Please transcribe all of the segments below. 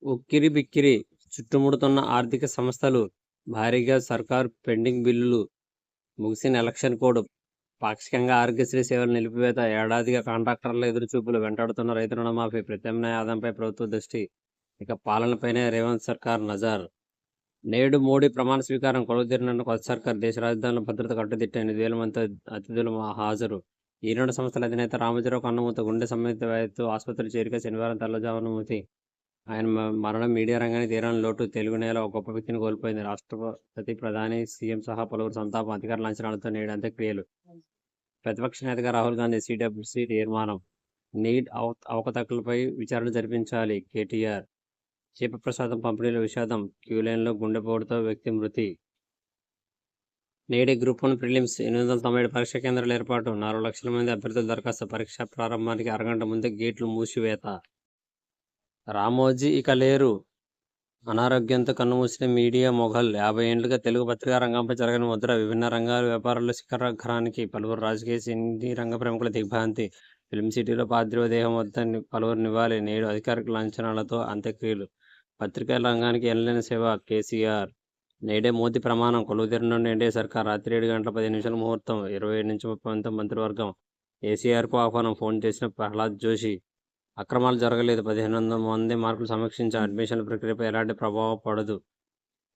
ఉక్కిరిబిక్కిరి చుట్టుముడుతున్న ఆర్థిక సంస్థలు, భారీగా సర్కారు పెండింగ్ బిల్లులు, ముగిసిన ఎలక్షన్ కోడ్, పాక్షికంగా ఆరోగ్యశ్రీ సేవల నిలిపివేత, ఏడాదిగా కాంట్రాక్టర్ల ఎదురుచూపులు, వెంటాడుతున్న రైతు రుణమాఫీ, ప్రత్యామ్నాయ ఆదాయంపై ప్రభుత్వ దృష్టి, ఇక పాలనపైనే రేవంత్ సర్కార్ నజర్. నేడు మోడీ ప్రమాణ స్వీకారం, కొలువుతీరనున్న కొత్త సర్కార్, దేశ రాజధానిలో భద్రత కట్టుదిట్ట, 8,000 మంది అతిథులు హాజరు. ఈనాడు సంస్థల అధినేత రామోజీరావు కన్నుమూత, గుండె సంబంధిత వ్యాధితో ఆసుపత్రి చేరిక, శనివారం తెల్లవారుజామున మృతి. ఆయన మరణం మీడియా రంగానికి తీరని లోటు. తెలుగు నేల ఒక గొప్ప వ్యక్తిని కోల్పోయింది. రాష్ట్రపతి, ప్రధాని, సీఎం సహా పలువురు సంతాపం. అధికార లాంఛనాలతో నేడు అంత్యక్రియలు. ప్రతిపక్ష నేతగా రాహుల్ గాంధీ సిడబ్ల్యూసీ తీర్మానం. నీట్ అవకతవకలపై విచారణ జరిపించాలి కేటీఆర్. చేప ప్రసాదం పంపిణీలో విషాదం, క్యూలైన్లో గుండెపోటుతో వ్యక్తి మృతి. నేడే గ్రూప్ 1 ప్రిలిమ్స్, 897 పరీక్షా కేంద్రాల ఏర్పాటు, 4 లక్షల మంది అభ్యర్థుల దరఖాస్తు. పరీక్ష ప్రారంభానికి అరగంట ముందే గేట్లు మూసివేత. రామోజీ ఇక లేరు, అనారోగ్యంతో కన్నుమూసిన మీడియా మొఘల్. 50 ఏళ్లుగా తెలుగు పత్రికా రంగంపై జరగని ముద్ర. విభిన్న రంగాల వ్యాపారాల్లో శిఖరాగ్రానికి. పలువురు రాజకీయ, సినీ రంగ ప్రముఖుల దిగ్భ్రాంతి. ఫిల్మ్ సిటీలో పార్థివదేహం వద్ద పలువురు నివాళి. నేడు అధికారిక లాంఛనాలతో అంత్యక్రియలు. పత్రికా రంగానికి ఎనలేని సేవ కేసీఆర్. నేడే మోదీ ప్రమాణం, కొలువుతీరనున్న ఎన్డీఏ సర్కార్. రాత్రి 7 గంటల 15 నిమిషాల ముహూర్తం. 27 నుంచి 30 మంది మంత్రివర్గం. కేసీఆర్కు ఆహ్వానం, ఫోన్ చేసిన ప్రహ్లాద్ జోషి. అక్రమాలు జరగలేదు, 1,500 మంది మార్కులు సమీక్షించారు. అడ్మిషన్ల ప్రక్రియపై ఎలాంటి ప్రభావం పడదు.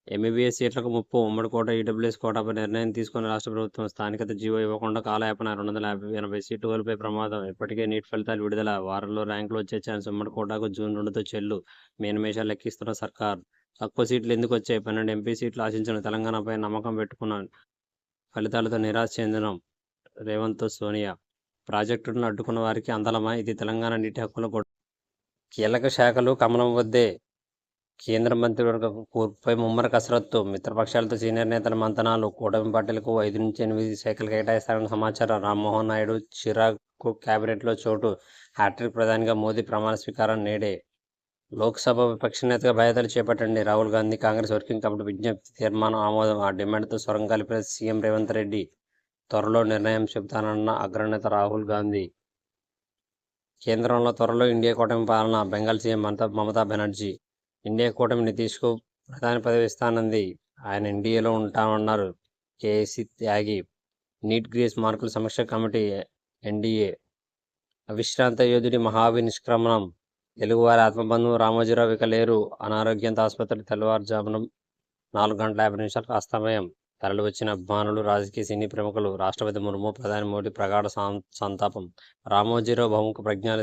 ఎంబీబీఎస్ సీట్లకు ముప్పు. ఉమ్మడి కోట, ఈడబ్ల్యూఎస్ కోటాపై నిర్ణయం తీసుకున్న రాష్ట్ర ప్రభుత్వం. స్థానికత జీవో ఇవ్వకుండా కాలయాపన. 280 సీట్లు కోల్పోయే ప్రమాదం. ఇప్పటికే నీట్ ఫలితాలు విడుదల. వారంలో ర్యాంకులు వచ్చే ఛాన్స్. ఉమ్మడి కోటాకు జూన్ 2తో చెల్లు. మీనమేషాలు లెక్కిస్తున్న సర్కార్. తక్కువ సీట్లు ఎందుకు వచ్చాయి? 12 ఎంపీ సీట్లు ఆశించిన తెలంగాణపై నమ్మకం పెట్టుకున్నాను. ఫలితాలతో నిరాశ చెందిన రేవంత్, సోనియా. ప్రాజెక్టులను అడ్డుకున్న వారికి అందలమా? ఇది తెలంగాణ నీటి హక్కుల గొడవ. కీలక శాఖలు కమలం వద్దే. కేంద్ర మంత్రివర్గ కూర్పుపై ముమ్మర కసరత్తు. మిత్రపక్షాలతో సీనియర్ నేతల మంతనాలు. కూటమి పార్టీలకు 5 నుంచి 8 శాఖలు కేటాయిస్తారని సమాచారం. రామ్మోహన్ నాయుడు, చిరాగ్కు కేబినెట్లో చోటు. హ్యాట్రిక్ ప్రధానిగా మోదీ ప్రమాణ స్వీకారం నేడే. లోక్సభ విపక్ష నేతగా బాధ్యతలు చేపట్టండి రాహుల్ గాంధీ. కాంగ్రెస్ వర్కింగ్ కమిటీ విజ్ఞప్తి. తీర్మానం ఆమోదం. ఆ డిమాండ్తో స్వరం కలిపిన సీఎం రేవంత్ రెడ్డి. త్వరలో నిర్ణయం చెబుతానన్న అగ్రనేత రాహుల్ గాంధీ. కేంద్రంలో త్వరలో ఇండియా కూటమి పాలన. బెంగాల్ సీఎం మమతా బెనర్జీ. ఇండియా కూటమి నితీష్కు ప్రధాని పదవి ఇస్తానంది. ఆయన ఎన్డీఏలో ఉంటామన్నారు కేసీ త్యాగి. నీట్ గ్రేస్ మార్కుల సమీక్ష కమిటీ ఎన్డీఏ. అవిశ్రాంత యోధుడి మహావి నిష్క్రమణం. తెలుగువారి ఆత్మబంధువు రామోజీరావు ఇక లేరు, అనారోగ్యంతో ఆసుపత్రి. తెల్లవారుజామున 4 గంటల 50 నిమిషాలకు అస్తమయం. తరలి వచ్చిన అభిమానులు, రాజకీయ, సినీ ప్రముఖులు. రాష్ట్రపతి ముర్ము, ప్రధాని మోడీ ప్రగాఢ సంతాపం. రామోజీరావు బహుముఖ ప్రజ్ఞాన.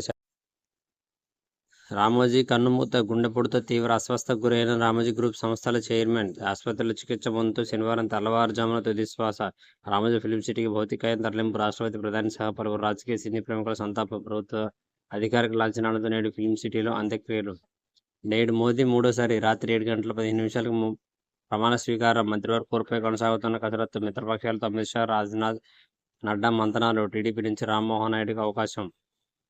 రామోజీ కన్నుమూత, గుండెపోటుతో తీవ్ర అస్వస్థకు గురైన రామోజీ గ్రూప్ సంస్థల చైర్మన్ ఆసుపత్రిలో చికిత్స పొందుతూ శనివారం తెల్లవారుజామున తుదిశ్వాస. రామోజీ ఫిల్మ్ సిటీకి భౌతికాయం తరలింపు. రాష్ట్రపతి, ప్రధాని సహా పలువురు రాజకీయ, సినీ ప్రముఖుల సంతాపం. ప్రభుత్వ అధికారిక లాంఛనాలతో నేడు ఫిల్మ్ సిటీలో అంత్యక్రియలు. నేడు మోదీ మూడోసారి. రాత్రి 7 గంటల 15 నిమిషాలకు ప్రమాణ స్వీకారం. మంత్రివర్గ కూర్పుపై కొనసాగుతున్న కసరత్తు. మిత్రపక్షాలతో అమిత్ షా, రాజ్నాథ్, నడ్డా మంతనాలు. టీడీపీ నుంచి రామ్మోహన్ నాయుడుకి అవకాశం.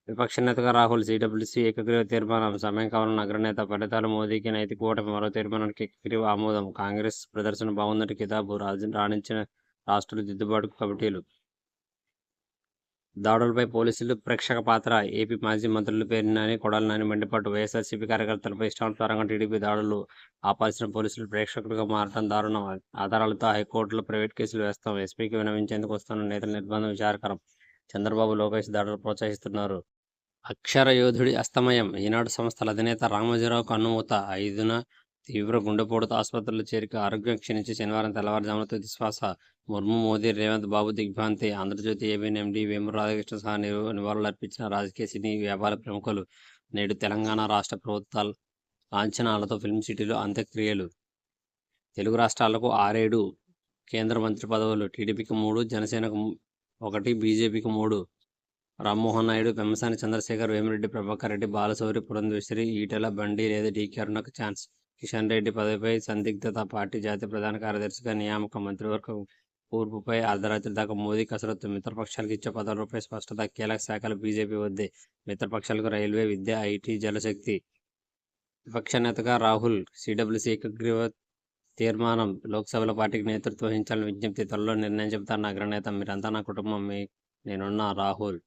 విపక్ష నేతగా రాహుల్. సిడబ్ల్యూసీ ఏకగ్రీవ తీర్మానం. సమయం కావాలన్న అగ్రనేత. ఫలితాలు మోదీకి నైతిక ఓటమి. మరో తీర్మానానికి ఏకగ్రీవ ఆమోదం. కాంగ్రెస్ ప్రదర్శన బాగుందని కితాబు. రాణించిన రాష్ట్రాలు దిద్దుబాటు కమిటీలు. దాడులపై పోలీసులు ప్రేక్షక పాత్ర. ఏపీ మాజీ మంత్రులు పేర్ని నాని, కొడాలి నాని మండిపాటు. వైఎస్ఆర్సీపీ కార్యకర్తలపై ఇష్టానుసారంగా టీడీపీ దాడులు. ఆపాల్సిన పోలీసులు ప్రేక్షకులుగా మారటం దారుణం. ఆధారాలతో హైకోర్టులో ప్రైవేట్ కేసులు వేస్తాం. ఎస్పీకి విన్నవించేందుకు వస్తున్న నేతల నిర్బంధం విచారకరం. చంద్రబాబు, లోకేష్ దాడులు ప్రోత్సహిస్తున్నారు. అక్షర యోధుడి అస్తమయం. ఈనాడు సంస్థల అధినేత రామోజీరావు కన్నుమూత. 5న తీవ్ర గుండెపోటుతో ఆసుపత్రిలో చేరిక. ఆరోగ్యం క్షీణించి శనివారం తెల్లవారుజామున తుదిశ్వాస. ముర్ము, మోదీ, రేవంత్ బాబు దిగ్భ్రాంతి. ఆంధ్రజ్యోతి ఏబీఎన్ ఎండీ వేమూరు రాధాకృష్ణ సహా నివాళులర్పించిన రాజకీయ, సినీ, వ్యాపార ప్రముఖులు. నేడు తెలంగాణ రాష్ట్ర ప్రభుత్వాల లాంఛనాలతో ఫిల్మ్ సిటీలో అంత్యక్రియలు. తెలుగు రాష్ట్రాలకు 6 కేంద్ర మంత్రి పదవులు. టీడీపీకి 3, జనసేనకు 1, బీజేపీకి 3. రామ్మోహన్ నాయుడు, పెమ్మసాని చంద్రశేఖర్, వేమిరెడ్డి ప్రభాకర్ రెడ్డి, బాలశౌరి, పురంధేశ్వరి, ఈటెల, బండి లేదా డీకే అరుణకు ఛాన్స్. కిషన్ రెడ్డి పదవిపై సందిగ్ధత. పార్టీ జాతీయ ప్రధాన కార్యదర్శిగా నియామకం. మంత్రివర్గ కూర్పుపై అర్ధరాత్రి దాకా మోదీ కసరత్తు. మిత్రపక్షాలకు ఇచ్చే పదవులపై స్పష్టత. కీలక శాఖలు బీజేపీ వద్దే. మిత్రపక్షాలకు రైల్వే, విద్య, ఐటీ, జలశక్తి. విపక్ష నేతగా రాహుల్. సిడబ్ల్యూసీ ఏకగ్రీవ తీర్మానం. లోక్సభలో పార్టీకి నేతృత్వం వహించాలని విజ్ఞప్తి. త్వరలో నిర్ణయం చెబుతారన్న అగ్రనేత. మీరంతా నా కుటుంబం, నేనున్నా రాహుల్.